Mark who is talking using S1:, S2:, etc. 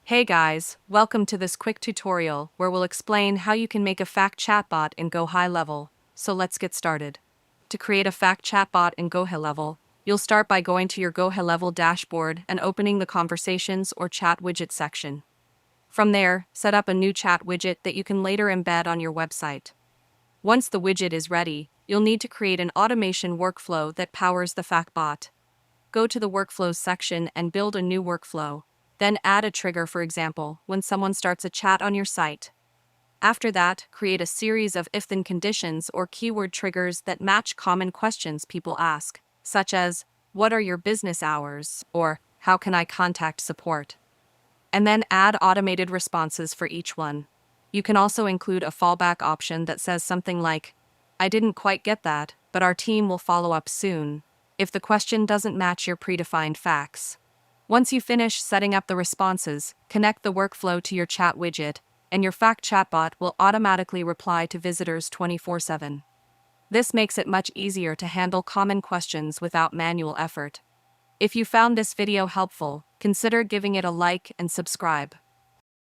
S1: Hey guys, welcome to this quick tutorial where we'll explain how you can make a fact chatbot in Go High Level. So let's get started. To create a fact chatbot in Go High Level, you'll start by going to your Go High Level dashboard and opening the Conversations or Chat widget section. From there, set up a new chat widget that you can later embed on your website. Once the widget is ready, you'll need to create an automation workflow that powers the fact bot. Go to the Workflows section and build a new workflow. Then add a trigger, for example, when someone starts a chat on your site. After that, create a series of if-then conditions or keyword triggers that match common questions people ask, such as, "What are your business hours?" or "How can I contact support?" And then add automated responses for each one. You can also include a fallback option that says something like, "I didn't quite get that, but our team will follow up soon," if the question doesn't match your predefined facts. Once you finish setting up the responses, connect the workflow to your chat widget, and your fact chatbot will automatically reply to visitors 24/7. This makes it much easier to handle common questions without manual effort. If you found this video helpful, consider giving it a like and subscribe.